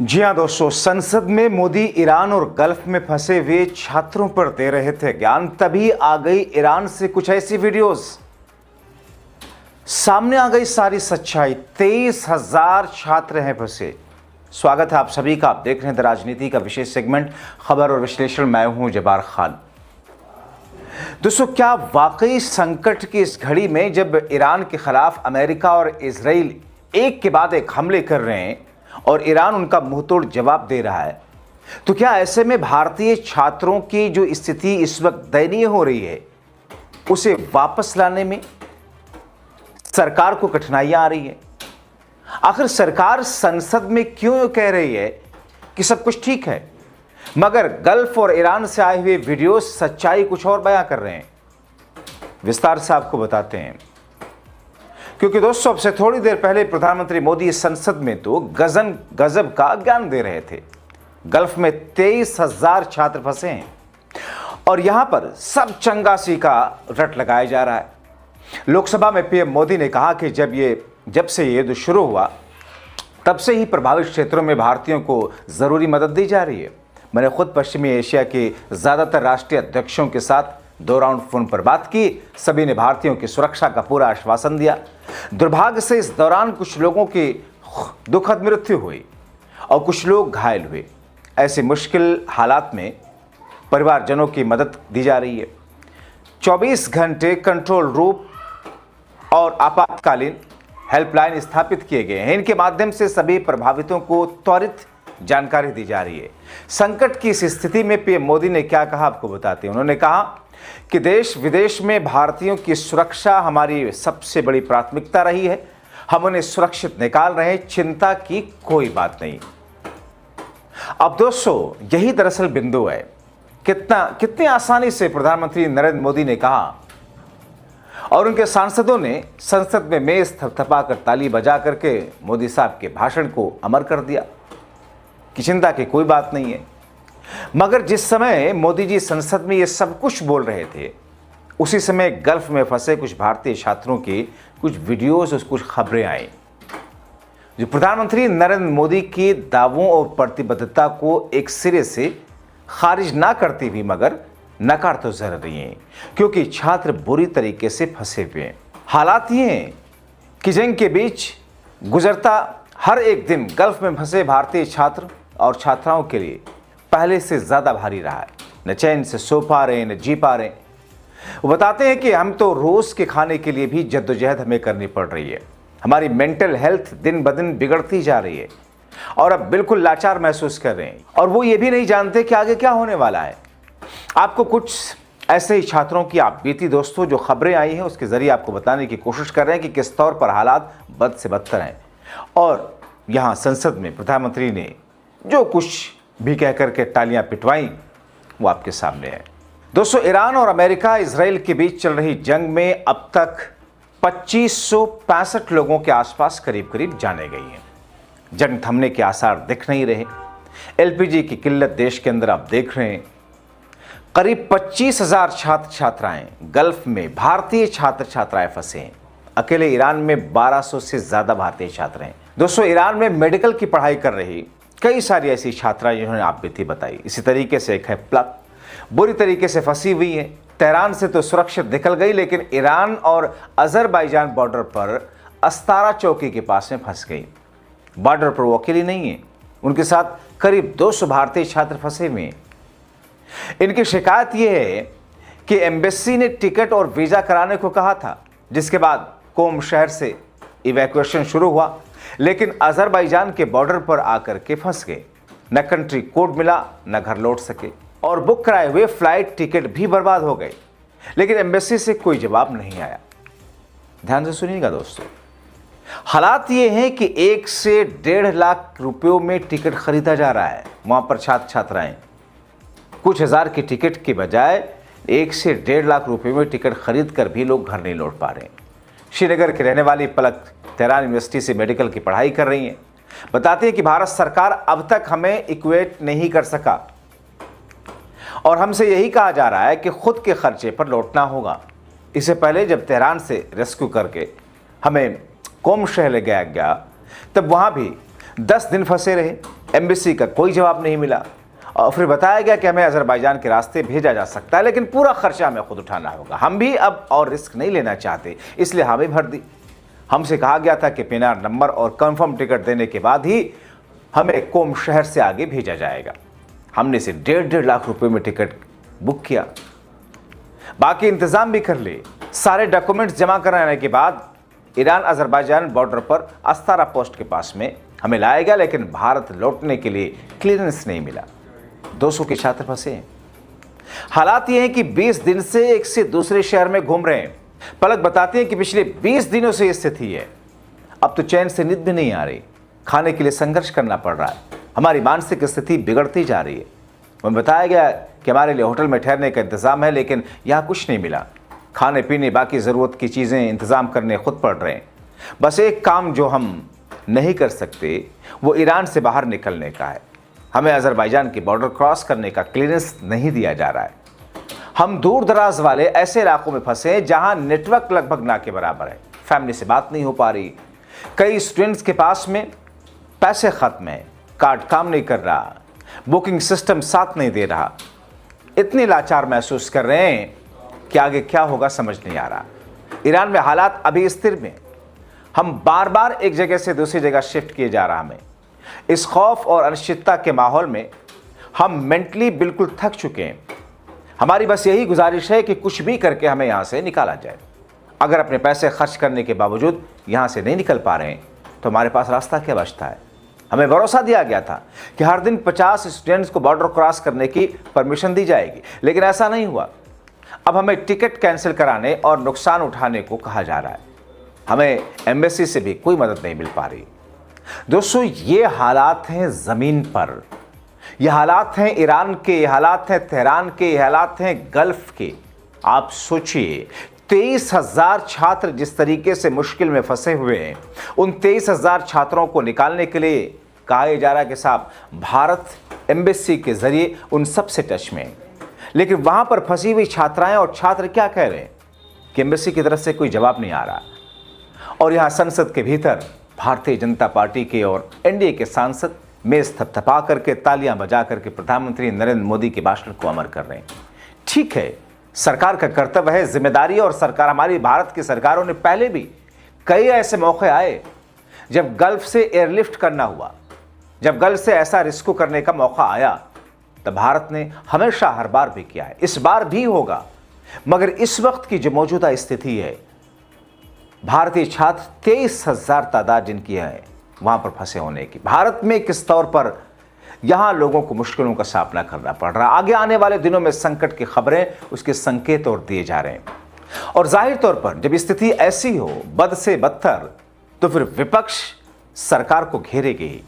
जी हाँ दोस्तों, संसद में मोदी ईरान और गल्फ में फंसे हुए छात्रों पर दे रहे थे ज्ञान, तभी आ गई ईरान से कुछ ऐसी वीडियोस। सामने आ गई सारी सच्चाई। 23,000 छात्र हैं फंसे। स्वागत है आप सभी का। आप देख रहे हैं द राजनीति का विशेष सेगमेंट खबर और विश्लेषण। मैं हूं जब्बार खान। दोस्तों, क्या वाकई संकट की इस घड़ी में जब ईरान के खिलाफ अमेरिका और इजराइल एक के बाद एक हमले कर रहे हैं और ईरान उनका मुंहतोड़ जवाब दे रहा है, तो क्या ऐसे में भारतीय छात्रों की जो स्थिति इस वक्त दयनीय हो रही है, उसे वापस लाने में सरकार को कठिनाइयां आ रही है? आखिर सरकार संसद में क्यों कह रही है कि सब कुछ ठीक है, मगर गल्फ और ईरान से आए हुए वीडियो सच्चाई कुछ और बयां कर रहे हैं? विस्तार से आपको बताते हैं, क्योंकि दोस्तों अब से थोड़ी देर पहले प्रधानमंत्री मोदी संसद में तो गजब का ज्ञान दे रहे थे। गल्फ में 23,000 छात्र फंसे हैं और यहां पर सब चंगासी का रट लगाया जा रहा है। लोकसभा में पीएम मोदी ने कहा कि जब से ये युद्ध शुरू हुआ तब से ही प्रभावित क्षेत्रों में भारतीयों को जरूरी मदद दी जा रही है। मैंने खुद पश्चिमी एशिया के ज्यादातर राष्ट्रीय अध्यक्षों के साथ 2 राउंड फोन पर बात की। सभी ने भारतीयों की सुरक्षा का पूरा आश्वासन दिया। दुर्भाग्य से इस दौरान कुछ लोगों की दुखद मृत्यु हुई और कुछ लोग घायल हुए। ऐसे मुश्किल हालात में परिवारजनों की मदद दी जा रही है। 24 घंटे कंट्रोल रूम और आपातकालीन हेल्पलाइन स्थापित किए गए हैं। इनके माध्यम से सभी प्रभावितों को त्वरित जानकारी दी जा रही है। संकट की इस स्थिति में पीएम मोदी ने क्या कहा, आपको बताते हैं। उन्होंने कहा कि देश विदेश में भारतीयों की सुरक्षा हमारी सबसे बड़ी प्राथमिकता रही है। हम उन्हें सुरक्षित निकाल रहे हैं, चिंता की कोई बात नहीं। अब दोस्तों, यही दरअसल बिंदु है। कितनी आसानी से प्रधानमंत्री नरेंद्र मोदी ने कहा और उनके सांसदों ने संसद में मेज थपथपाकर ताली बजा करके मोदी साहब के भाषण को अमर कर दिया कि चिंता की कोई बात नहीं है। मगर जिस समय मोदी जी संसद में ये सब कुछ बोल रहे थे, उसी समय गल्फ में फंसे कुछ भारतीय छात्रों की कुछ वीडियोस और कुछ खबरें आई जो प्रधानमंत्री नरेंद्र मोदी के दावों और प्रतिबद्धता को एक सिरे से खारिज ना करती हुई मगर नकार तो जरूर रही हैं, क्योंकि छात्र बुरी तरीके से फंसे हुए हैं। हालात ये हैं कि जंग के बीच गुजरता हर एक दिन गल्फ में फंसे भारतीय छात्र और छात्राओं के लिए पहले से ज्यादा भारी रहा है। न चैन से सो पा रहे, न जी पा रहे। वो बताते हैं कि हम तो रोज के खाने के लिए भी जद्दोजहद हमें करनी पड़ रही है। हमारी मेंटल हेल्थ दिन ब दिन बिगड़ती जा रही है और अब बिल्कुल लाचार महसूस कर रहे हैं, और वो ये भी नहीं जानते कि आगे क्या होने वाला है। आपको कुछ ऐसे ही छात्रों की आप बीती दोस्तों जो खबरें आई हैं उसके जरिए आपको बताने की कोशिश कर रहे हैं कि किस तौर पर हालात बद से बदतर हैं। और यहाँ संसद में प्रधानमंत्री ने जो कुछ भी कह करके तालियां पिटवाई वो आपके सामने है। दोस्तों, ईरान और अमेरिका इजराइल के बीच चल रही जंग में अब तक 2565 लोगों के आसपास करीब करीब जाने गई हैं। जंग थमने के आसार दिख नहीं रहे। एलपीजी की किल्लत देश के अंदर आप देख रहे हैं। करीब 25,000 छात्र छात्राएं गल्फ में भारतीय छात्र छात्राएं फंसे हैं। अकेले ईरान में 1200 से ज्यादा भारतीय छात्र हैं। दोस्तों, ईरान में मेडिकल की पढ़ाई कर रही कई सारी ऐसी छात्राएं जिन्होंने आप बीती बताई। इसी तरीके से एक है प्लक, बुरी तरीके से फंसी हुई है। तेहरान से तो सुरक्षित निकल गई, लेकिन ईरान और अजरबैजान बॉर्डर पर अस्तारा चौकी के पास में फंस गई। बॉर्डर पर वो अकेली नहीं है, उनके साथ करीब 200 भारतीय छात्र फंसे हुए हैं। इनकी शिकायत यह है कि एम्बेसी ने टिकट और वीजा कराने को कहा था, जिसके बाद कोम शहर से इवैक्यूएशन शुरू हुआ, लेकिन अजरबैजान के बॉर्डर पर आकर के फंस गए। न कंट्री कोड मिला, न घर लौट सके, और बुक कराए हुए फ्लाइट टिकट भी बर्बाद हो गए, लेकिन एम्बेसी से कोई जवाब नहीं आया। ध्यान से सुनिएगा दोस्तों, हालात ये हैं कि 1 से 1.5 लाख रुपयों में टिकट खरीदा जा रहा है। वहां पर छात्र छात्राएं कुछ हजार की टिकट के बजाय 1 से 1.5 लाख रुपए में टिकट खरीद कर भी लोग घर नहीं लौट पा रहे हैं। श्रीनगर की रहने वाली पलक तेहरान यूनिवर्सिटी से मेडिकल की पढ़ाई कर रही हैं। बताते हैं कि भारत सरकार अब तक हमें इक्वेट नहीं कर सका और हमसे यही कहा जा रहा है कि खुद के खर्चे पर लौटना होगा। इससे पहले जब तेहरान से रेस्क्यू करके हमें कोम शहर ले गया तब वहां भी 10 दिन फंसे रहे। एम्बेसी का कोई जवाब नहीं मिला और फिर बताया गया कि हमें अजरबैजान के रास्ते भेजा जा सकता है, लेकिन पूरा खर्चा हमें खुद उठाना होगा। हम भी अब और रिस्क नहीं लेना चाहते, इसलिए हमें भर दी। हमसे कहा गया था कि पीएनआर नंबर और कंफर्म टिकट देने के बाद ही हमें कोम शहर से आगे भेजा जाएगा। हमने से 1.5 लाख रुपए में टिकट बुक किया, बाकी इंतजाम भी कर लिए। सारे डॉक्यूमेंट्स जमा कराने के बाद ईरान अजरबैजान बॉर्डर पर अस्तारा पोस्ट के पास में हमें लाया गया, लेकिन भारत लौटने के लिए क्लियरेंस नहीं मिला। 200 के छात्र फंसे हैं। हालात ये हैं कि 20 दिन से एक से दूसरे शहर में घूम रहे हैं। पलक बताते हैं कि पिछले 20 दिनों से ये स्थिति है। अब तो चैन से नींद भी नहीं आ रही, खाने के लिए संघर्ष करना पड़ रहा है। हमारी मानसिक स्थिति बिगड़ती जा रही है। हमें बताया गया कि हमारे लिए होटल में ठहरने का इंतजाम है, लेकिन यहाँ कुछ नहीं मिला। खाने पीने बाकी ज़रूरत की चीज़ें इंतज़ाम करने खुद पड़ रहे हैं। बस एक काम जो हम नहीं कर सकते वो ईरान से बाहर निकलने का है। हमें अजरबैजान की बॉर्डर क्रॉस करने का क्लियरेंस नहीं दिया जा रहा है। हम दूर दराज वाले ऐसे इलाकों में फंसे हैं जहां नेटवर्क लगभग ना के बराबर है। फैमिली से बात नहीं हो पा रही। कई स्टूडेंट्स के पास में पैसे खत्म है, कार्ड काम नहीं कर रहा, बुकिंग सिस्टम साथ नहीं दे रहा। इतने लाचार महसूस कर रहे हैं कि आगे क्या होगा समझ नहीं आ रहा। ईरान में हालात अभी स्थिर में, हम बार बार एक जगह से दूसरी जगह शिफ्ट किए जा रहा हमें। इस खौफ और अनिश्चितता के माहौल में हम मेंटली बिल्कुल थक चुके हैं। हमारी बस यही गुजारिश है कि कुछ भी करके हमें यहाँ से निकाला जाए। अगर अपने पैसे खर्च करने के बावजूद यहाँ से नहीं निकल पा रहे हैं तो हमारे पास रास्ता क्या बचता है। हमें भरोसा दिया गया था कि हर दिन 50 स्टूडेंट्स को बॉर्डर क्रॉस करने की परमिशन दी जाएगी, लेकिन ऐसा नहीं हुआ। अब हमें टिकट कैंसिल कराने और नुकसान उठाने को कहा जा रहा है। हमें एम्बेसी से भी कोई मदद नहीं मिल पा रही। दोस्तों, ये हालात हैं ज़मीन पर, ये हालात हैं ईरान के, ये हालात हैं तेहरान के, ये हालात हैं गल्फ के। आप सोचिए, 23,000 छात्र जिस तरीके से मुश्किल में फंसे हुए हैं, उन 23,000 छात्रों को निकालने के लिए कहा जा रहा है कि साहब भारत एम्बेसी के जरिए उन सब से टच में है। लेकिन वहां पर फंसी हुई छात्राएं और छात्र क्या कह रहे हैं कि एम्बेसी की तरफ से कोई जवाब नहीं आ रहा। और यहां संसद के भीतर भारतीय जनता पार्टी के और एनडीए के सांसद मेज थपथपा करके, तालियां बजा करके प्रधानमंत्री नरेंद्र मोदी के भाषण को अमर कर रहे हैं। ठीक है, सरकार का कर्तव्य है, जिम्मेदारी है। और सरकार, हमारी भारत की सरकारों ने पहले भी कई ऐसे मौके आए जब गल्फ से एयरलिफ्ट करना हुआ, जब गल्फ से ऐसा रिस्क करने का मौका आया, तब भारत ने हमेशा हर बार भी किया है, इस बार भी होगा। मगर इस वक्त की जो मौजूदा स्थिति है, भारतीय छात्र 23,000 तादाद जिनकी है वहां पर फंसे होने की, भारत में किस तौर पर यहां लोगों को मुश्किलों का सामना करना पड़ रहा है। आगे आने वाले दिनों में संकट की खबरें, उसके संकेत और दिए जा रहे हैं। और जाहिर तौर पर जब स्थिति ऐसी हो, बद से बदतर, तो फिर विपक्ष सरकार को घेरेगी।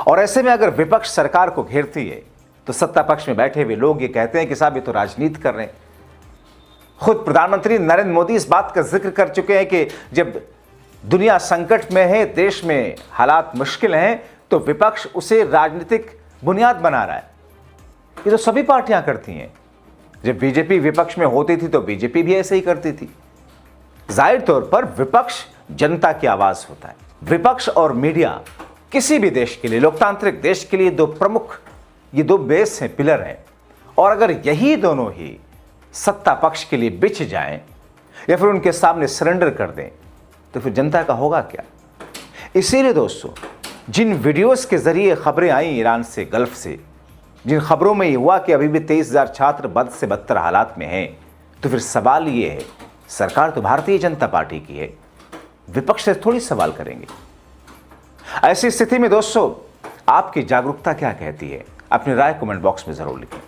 और ऐसे में अगर विपक्ष सरकार को घेरती है तो सत्ता पक्ष में बैठे हुए लोग ये कहते हैं कि साहब ये तो राजनीति कर रहे हैं। खुद प्रधानमंत्री नरेंद्र मोदी इस बात का जिक्र कर चुके हैं कि जब दुनिया संकट में है, देश में हालात मुश्किल हैं, तो विपक्ष उसे राजनीतिक बुनियाद बना रहा है। ये तो सभी पार्टियां करती हैं। जब बीजेपी विपक्ष में होती थी तो बीजेपी भी ऐसे ही करती थी। जाहिर तौर पर विपक्ष जनता की आवाज होता है। विपक्ष और मीडिया किसी भी देश के लिए, लोकतांत्रिक देश के लिए दो प्रमुख, ये दो बेस हैं, पिलर हैं। और अगर यही दोनों ही सत्ता पक्ष के लिए बिछ जाएं या फिर उनके सामने सरेंडर कर दें तो फिर जनता का होगा क्या। इसीलिए दोस्तों, जिन वीडियोस के जरिए खबरें आई ईरान से, गल्फ से, जिन खबरों में ये हुआ कि अभी भी 23,000 छात्र बद से बदतर हालात में हैं, तो फिर सवाल ये है, सरकार तो भारतीय जनता पार्टी की है, विपक्ष से थोड़ी सवाल करेंगे। ऐसी स्थिति में दोस्तों, आपकी जागरूकता क्या कहती है? अपनी राय कमेंट बॉक्स में जरूर लिखें।